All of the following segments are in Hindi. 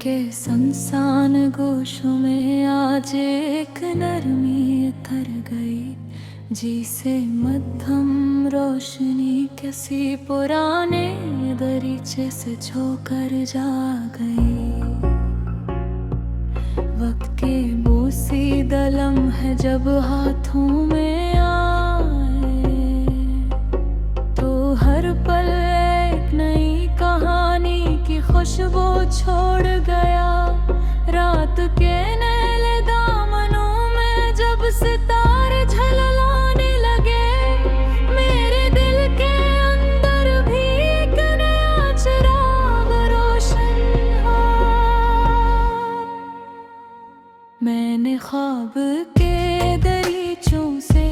के सुनसान गोशों में आज एक नरमी उतर गई, जिसे मध्यम रोशनी किसी पुराने दरीचे से छूकर जा गई। वक्त के बोसीदा लम्हे जब हाथों में आए, तो हर पल एक नई कहानी की खुशबू छोड़ गया। रात के नीले दामनों में जब सितारे झललाने लगे, मेरे दिल के अंदर भी एक नया चिराग रोशन हुआ। मैंने ख्वाब के दरीचों से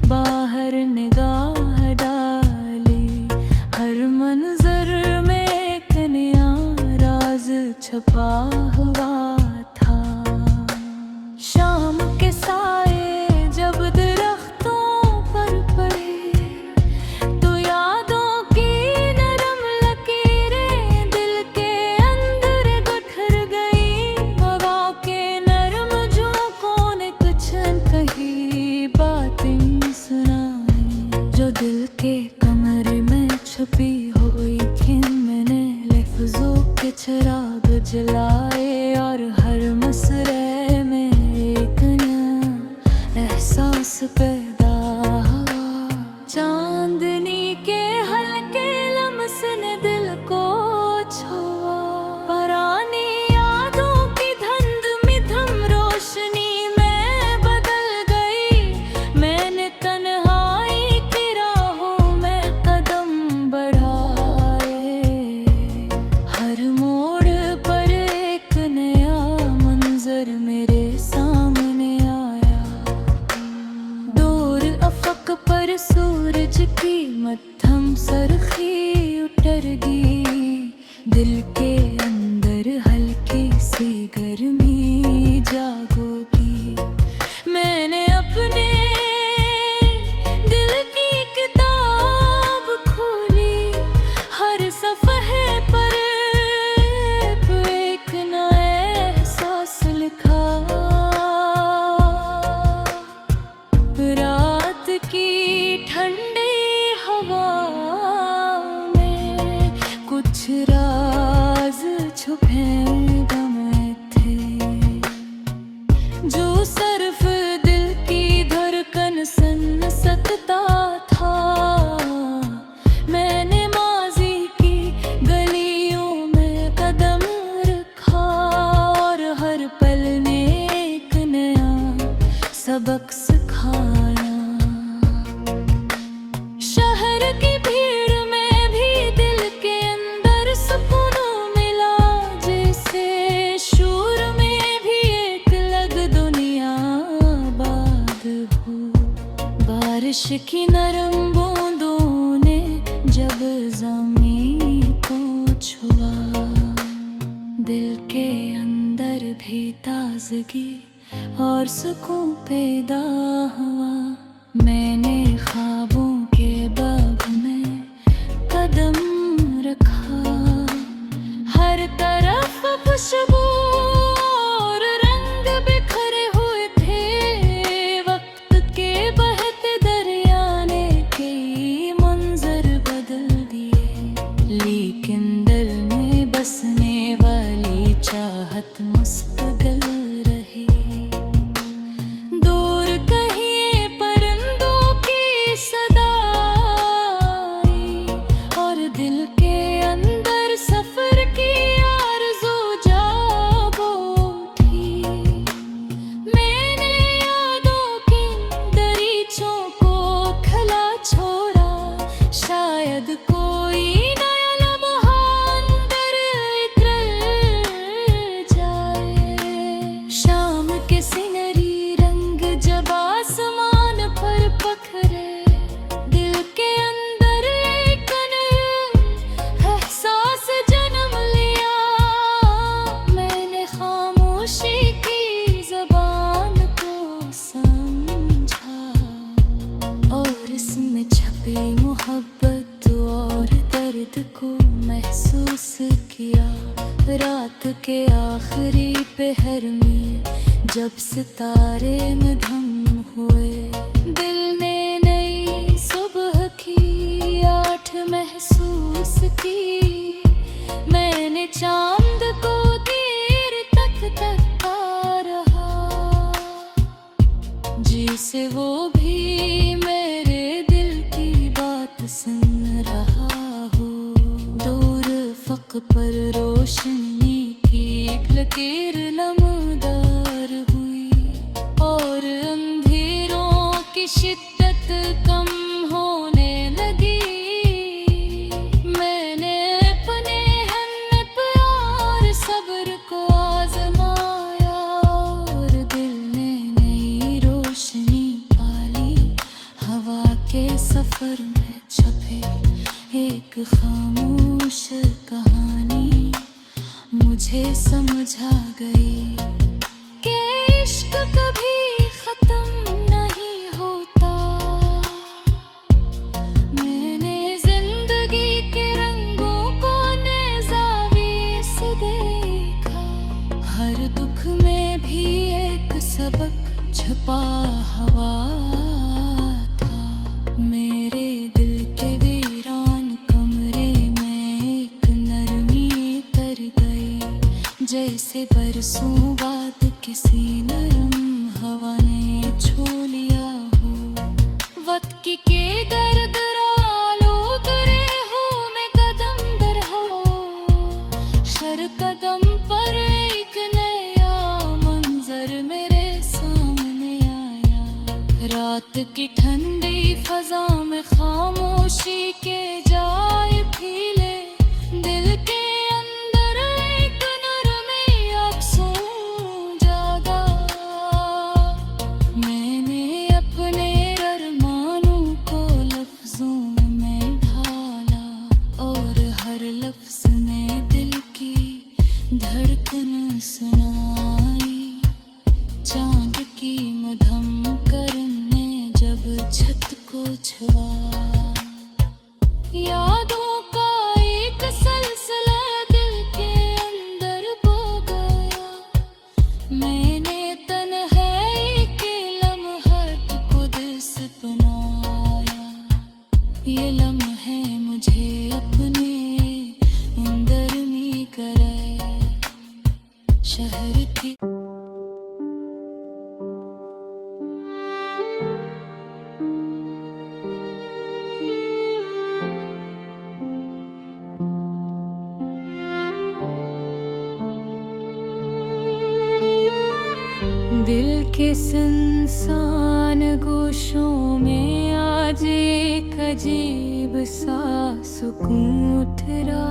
बाहर निगाह डाली, हर मंजर में एक नया राज छुपा हुआ था। शाम के साए जब दरख्तों पर पड़े, तो यादों की नरम लकीरें दिल के अंदर गुठर गई। हवा के नरम झोंकों ने कुछ कही बातें सुनाई, जो दिल के कमरे में छुपी हुई थी। मैंने लफ्जों के चिराग जलाए और हर मसरे में एक नया एहसास पैदा हुआ। चांदनी के हल्के लम्हे ने दिल को छुआ, पुरानी यादों की धुंध मिधम रोशनी में बदल गई। मैंने तन्हाई की राहों में कदम बढ़ाए, हर मोड़ पर एक नया मंजर मेरे सामने आया। दूर अफक पर सूरज की मध्यम सरखी उतर गई, दिल के अंदर हल्की सी गर्मी जागोगी। मैंने अपने दिल की किताब खोली, हर सफ़हे पर एक नया एहसास लिखा। रात की ठंडी हवा में कुछ राज छुपे दमे थे, जो सिर्फ दिल की धड़कन सुन सकता था। मैंने माजी की गलियों में कदम रखा, और हर पल ने एक नया सबक सिखाया। शहर की भीड़ में भी दिल के अंदर सुकून मिला, जैसे शोर में भी एक अलग दुनिया आबाद हो। बारिश की नरम बूंदों ने जब ज़मीन को छुआ, दिल के अंदर भी ताजगी और सुकून पैदा हुआ। मैंने ख्वाबों के बाग में कदम रखा, हर तरफ खुशबू और रंग बिखरे हुए थे। वक्त के बहते दरिया ने कई मंजर बदल दिए, लेकिन दिल में बसने वाली चाहत मुस्तकिल रही। दूर कहीं परिंदों की सदा आई, और दिल के अंदर सफर की आरज़ू जागो उठी। मैंने यादों की दरीचों को खुला छोड़ा, शायद कोई नया लम्हा अंदर उतर जाए। शाम के सिनरी रंग जब आसमान पर पखरे, दिल के अंदर एक नया एहसास जन्म लिया। मैंने खामोशी की ज़बान को समझा, और इसमें छपी मोहब्बत और दर्द को महसूस किया। रात के आखिरी पहर में जब सितारे मधम हुए, दिल ने नई सुबह की आठ महसूस की। मैंने चांद को देर तक तकता रहा, जिसे वो भी मेरे दिल की बात सुन रहा हो। दूर फक पर रोशनी की एक लकीर नमदार हुई और अंधेरों की शिद्दत कम होने लगी। मैंने अपने हिम्मत और सब्र को आजमाया और दिल ने नई रोशनी पाली। हवा के सफर में छपे एक खामोश कहानी मुझे समझा गई कि इश्क कभी खत्म नहीं होता। मैंने जिंदगी के रंगों को नए ज़ाविये से देखा, हर दुख में भी एक सबक छुपा हुआ था। मेरे दिल के वीरान कमरे में एक नरमी तर गई, जैसे बरसों बाद किसी नरम हवा ने छू लिया हो। वक्त के दर्द रालो उतरे हो मैं कदम दर हो, हर कदम पर एक नया मंजर मेरे सामने आया। रात की ठंडी फजा में खामोशी के जाए फीले, दिल के अंदर एक नरमी अफ़सोस जागा। मैंने अपने अरमानों को लफ्जों में ढाला और हर लफ्ज ने दिल की धड़कन सुनाई। चांद की मधम करने जब छत को छुआ, यादों का एक सिलसिला दिल के अंदर बो गया। मैंने तन्हाई के लम्हात खुद से बनाया, ये लम्हे मुझे अपने अंदर में करे। शहर की दिल के सुनसान गोशों में आज एक अजीब सा सुकून उठरा,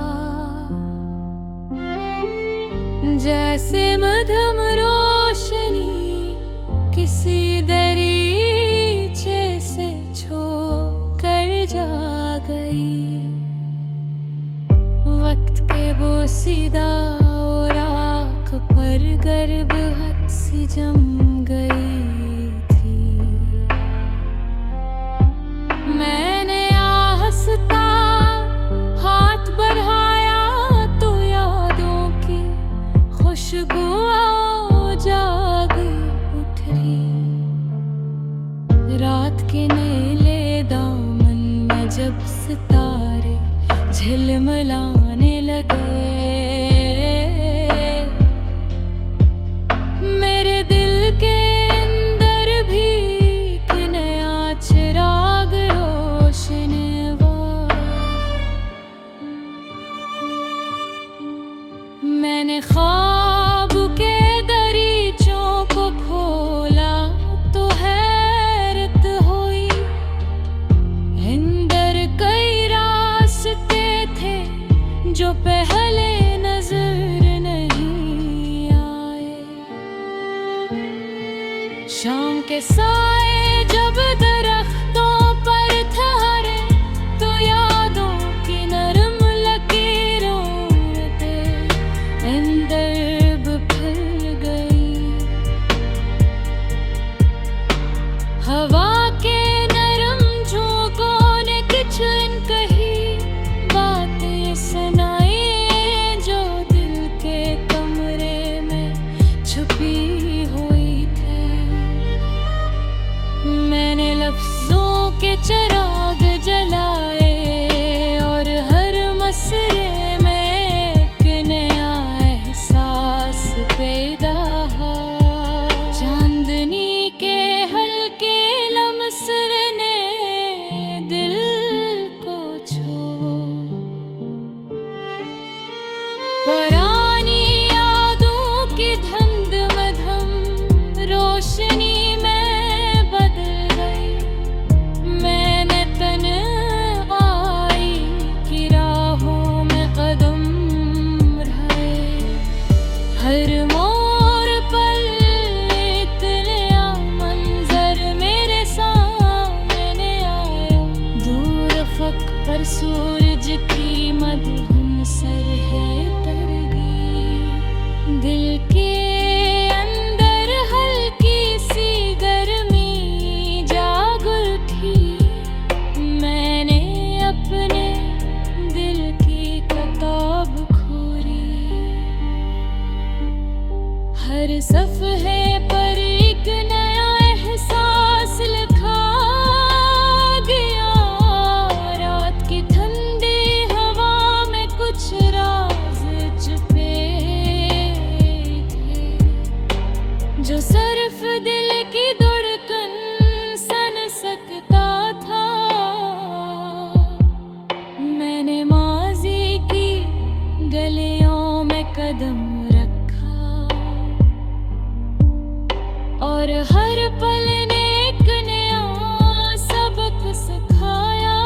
जैसे मध्यम रोशनी किसी दरीचे से छो कर जा गई। वक्त के बोसीदा और आँख पर गर्भ हद सी जम गई थी। मैंने आहस्ता हाथ बढ़ाया तो यादों की खुशबू जाग उठी। रात के नीले दामन में जब सितारे झिलमिलाने लगे, मेरे दिल के अंदर भी एक नया चिराग रोशन हुआ। मैंने ख्वाब के दरीचों को खोला तो हैरत हुई। अंदर कई रास्ते थे जो पहले नजर नहीं आए। शाम के साए जब दरख्तों पर ठहरे तो यादों की नरम लकीरों पे अंदर बिखर गई। हवा के नरम झोंकों ने कुछ कही बातें सुनाई जो दिल के छुपी हुई थी। मैंने लफ्जों के चिराग जलाए और हर मसरे में एक नया एहसास पैदा हुआ। चांदनी के हल्के लम्सर ने दिल को छू। पुरानी यादों की धुंध मधम रोशनी में बदल गई। मैंने तन्हाई की राहों में कदम बढ़ाए। हर मोड़ पर एक नया मंजर मेरे सामने आया। दूर अफक पर सूरज की मधुम सरहद दिल के अंदर हल्की सी गर्मी जाग उठी। मैंने अपने दिल की किताब खोली। हर सफ़हे पर एक नया एहसास लिखा गया। रात की ठंडी हवा में कुछ राज छुपे जो सिर्फ दिल की धड़कन सुन सकता था। मैंने माज़ी की गलियों में कदम रखा और हर पल ने एक नया सबक सिखाया।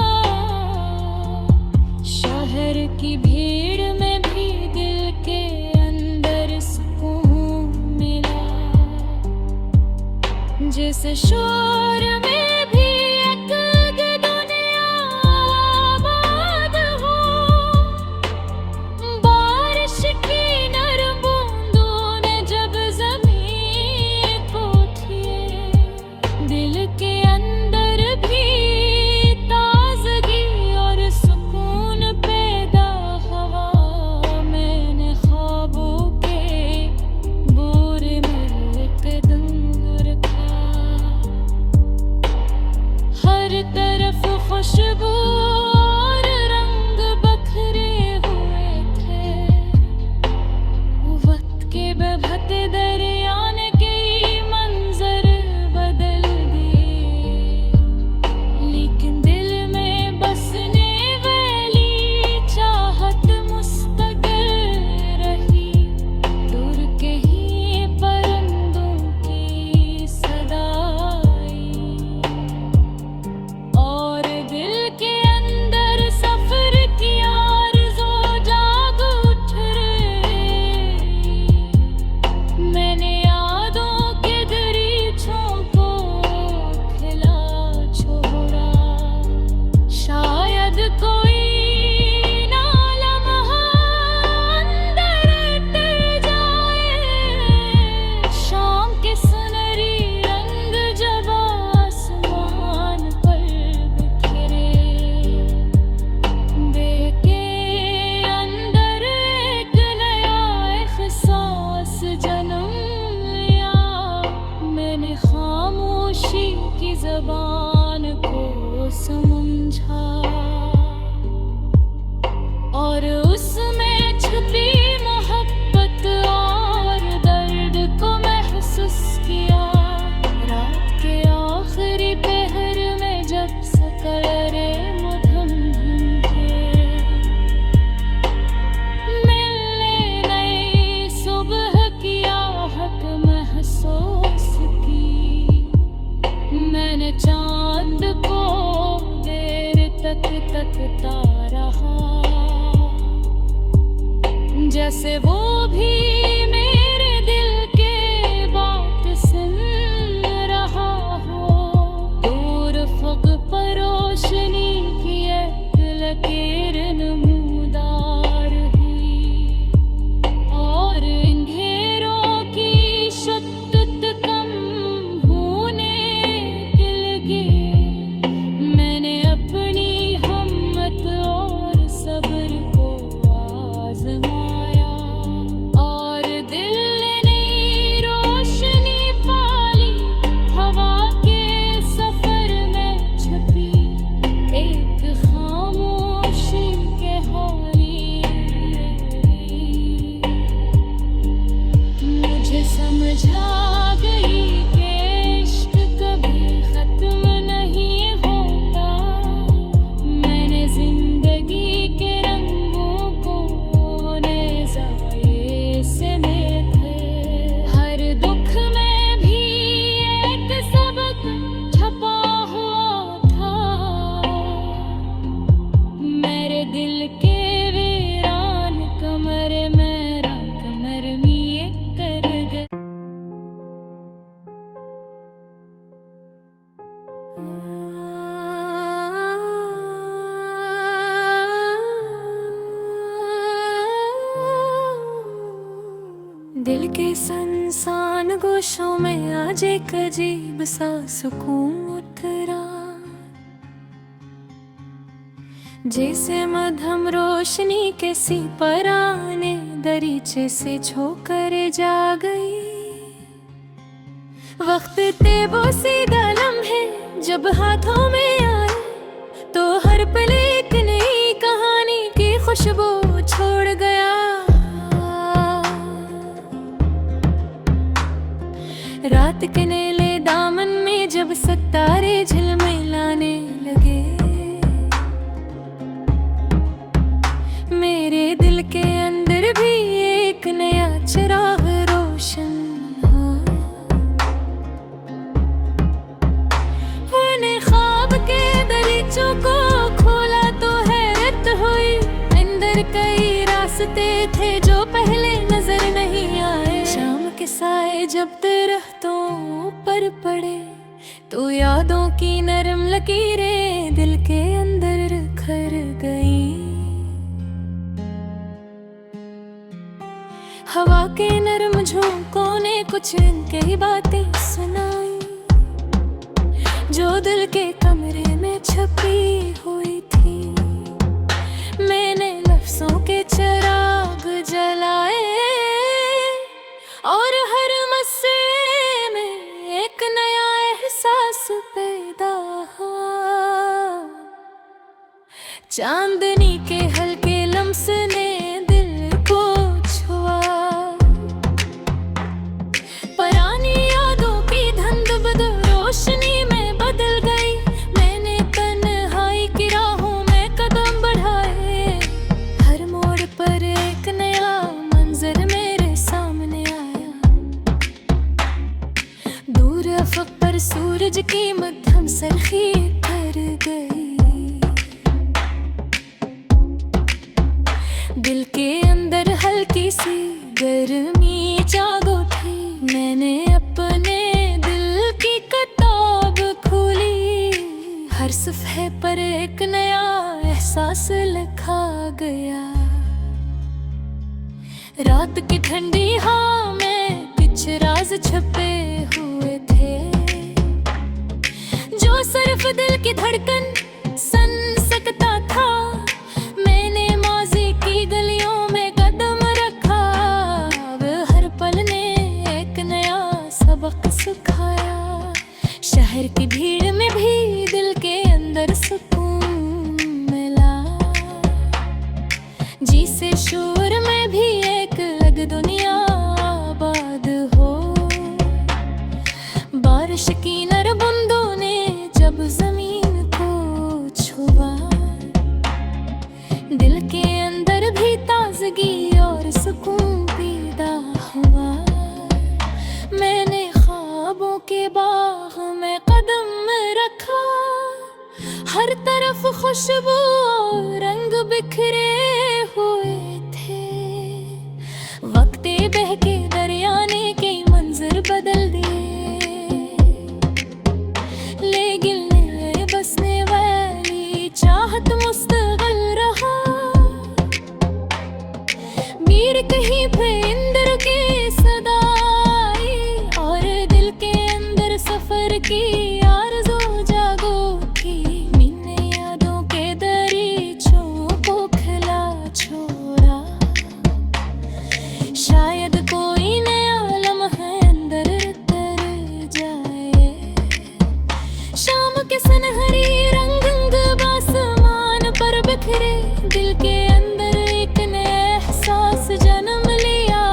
शहर की भीड़ में भी दिल के अंदर सुकून मिला। जिस शोर में भी एक दुनिया आबाद हो। बारिश की नरम बूंदों ने जब ज़मीन को छुए। दिल के अंदर भी ताज़गी और सुकून पैदा हुआ। मैंने ख्वाबों के बोरे में कदम रखा। हर तरफ खुशबू और रंग बखरे हुए थे। वक्त के बहते दरिया ने कई मंजर बदल दिए। लेकिन दिल में बसने वाली चाहत मुस्तकिल रही। दूर कहीं परिंदों की सदा आई और दिल के अंदर सफर की आरज़ू जाग उठ रही। मैंने यादों के दरीचों को खिला छोड़ा। शायद कोई ना लम्हा अंदर तर जाए। शाम के सुनहरी रंग जब आसमान पर बिखरे। दिल के अंदर एक नया एहसास जन्म लिया। मैंने खामोशी की ज़बान को समझा और उसमें छुपी मोहब्बत और दर्द को महसूस किया। रात के आखिरी पहर में जब सकरे मधुम थे। मिलने नई सुबह की आहट महसूस की। मैंने चांद को देर तक तकता रहा। जैसे वो भी मेरे दिल के बात सुन रहा हो। दूर फक पर रोशनी की एक लकीर नमूदार हुई और अंधेरों की शिद्दत कम होने लगी। मैंने अपनी हिम्मत और सब्र को आज़माया और छा गई कि इश्क कभी खत्म नहीं होता। मैंने जिंदगी के रंगों को नेज़ाए से देखे। हर दुख में भी एक सबक छपा हुआ था। मेरे दिल के वीरान कमरे में रात मरमिए कर गए। दिल के संसान गोशों में आज एक अजीब सा सुकून उतरा। जैसे मध्यम रोशनी के सी पराने दरीचे से झोंकर जा गई। वक्त तेबोसीदा लम्हे जब हाथों में आए तो हर पल एक नई कहानी की खुशबू छोड़ गया। रात के नीले दामन में जब सितारे झिलमिलाने लगे, मेरे दिल के अंदर भी एक नया चिराग रोशन हुआ। मैंने ख्वाब के दरीचों को खोला तो हैरत हुई। अंदर कई रास्ते थे जो पहले नजर नहीं आए। शाम के साए जब दरख्तों पर पड़े तो यादों की नरम लकीरें दिल के अंदर खर गई। हवा के नरम झोंकों ने कुछ इनके ही बातें सुनाई जो दिल के कमरे में छपी हुई थी। मैंने लफ्जों के चिराग जलाए और हर मस्से में एक नया एहसास पैदा हुआ। चांदनी के हल्के लम्स ने दिल को छुआ। पुरानी यादों की धुंध बदल रोशनी में बदल गई। मैंने तन्हाई की राहों में कदम बढ़ाए। हर मोड़ पर एक नया मंजर मेरे सामने आया। दूर अफक पर सूरज की मध्यम सरखी कर गई। दिल के अंदर हल्की सी गर्मी जाग उठी। मैंने अपने दिल की किताब खोली। हर सफ़े पर एक नया एहसास लिखा गया। रात की ठंडी हवा में कुछ राज छुपे हुए थे जो सिर्फ दिल की धड़कन सन सकता था। मैंने माजी की गलियों में कदम रखा। अब हर पल ने एक नया सबक सिखाया। शहर की भीड़ में भी दिल के अंदर सुकून मिला। जिसे शोर में भी एक अलग दुनिया आबाद हो। बारिश की नर बूंदों ने जब जमीन को छुआ, दिल के अंदर भी ताजगी और सुकून पैदा हुआ। मैंने ख्वाबों के बाग में कदम रखा। हर तरफ खुशबू और रंग बिखरे हुए थे। वक्त बहके दरिया ने कई मंजर बदल दिए। लेकिन बसने वाली चाहत मुस्तकिल रहा। मीर कहीं पे इंद्र की सदा आई और दिल के अंदर सफर की आरज़ू जागो थी। मैंने यादों के दरीचों को खिला छोड़ा। शायद कोई नया लम्हा अंदर तर जाए। शाम के सुनहरी रंग आसमान पर बिखरे। दिल के अंदर एक नया एहसास जन्म लिया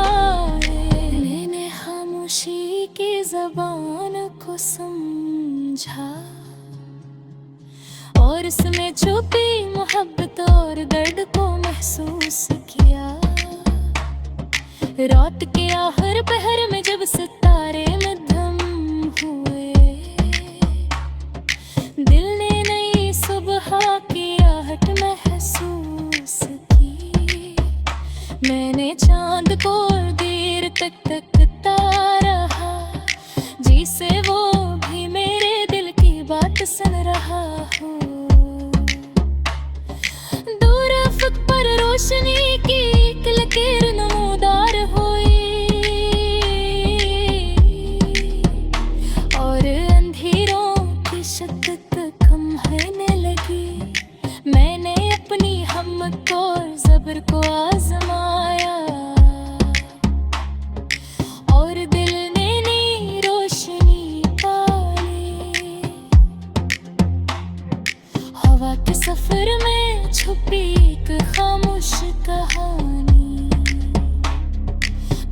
है। मैंने खामोशी की ज़बान को समझा और उसमें छुपी मोहब्बत और दर्द को महसूस किया। रात के आखिर पहर में जब सितारे मध्यम हुए, दिल ने नई सुबह की आहट महसूस की। मैंने चांद को देर तक तकता रहा, जिसे वो भी मेरे दिल की बात सुन रहा हो। दूर अफक पर रोशनी की एक लकीर नमूदार हुई और अंधेरों की शिद्दत कम होने लगी। मैंने अपनी हिम्मत और सब्र को आजमाया और दिल ने नई रोशनी पाली। हवा के सफर में छुपी एक खामोश कहानी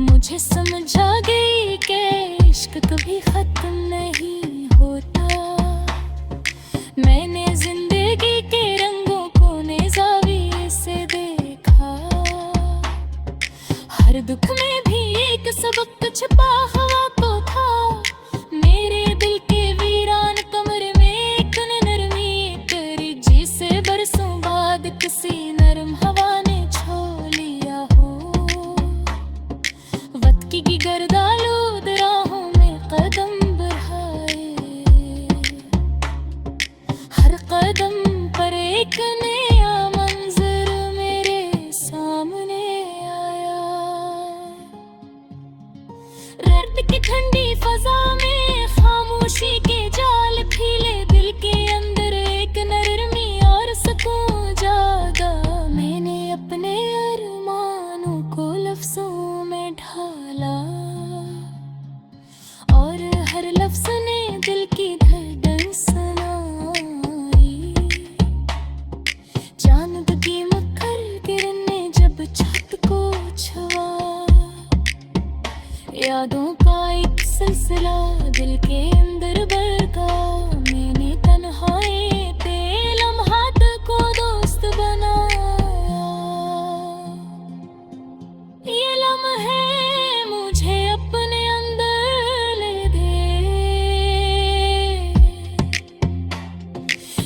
मुझे समझा गई कि इश्क कभी खत्म नहीं होता। मैंने जिंदगी के रंगों को नज़ाविये से देखा, हर दुख में भी एक सबक छिपा हवा को था। मेरे दिल के वीरान कमरे में एक नरमी करी, जिसे बरसों बाद किसी नरम हवा ने छो लिया हो। वक्त की गर्दालूद राहों में कदम बढ़ाए, हर कदम पर एक नया मंजर मेरे सामने आया। रात की ठंडी फजा में खामोशी के जाल फीले, दिल के अंदर एक नरमी और सुकून जागा। मैंने अपने अरमानों को लफ्जों में ढाला और हर लफ्ज ने दिल की धड़कन सुनाई। चांद की मकर किरण ने जब छत को छुआ, यादों का एक सिलसिला दिल के अंदर बरका। मैंने तन्हाई पे लम्हात को दोस्त बनाया। ये लम्हे मुझे अपने अंदर ले दे,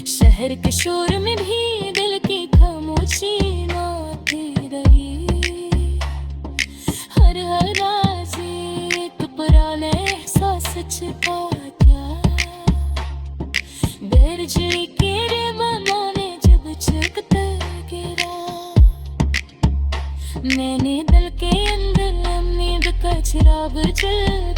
शहर के शोर में भी दिल की खामोशी नाती रही। हर राज एक पुराना एहसास छिपा गया। बेरजरी के रिबनों ने जब चकता गिरा, मैंने दिल के अंदर उम्मीद का चिराग जल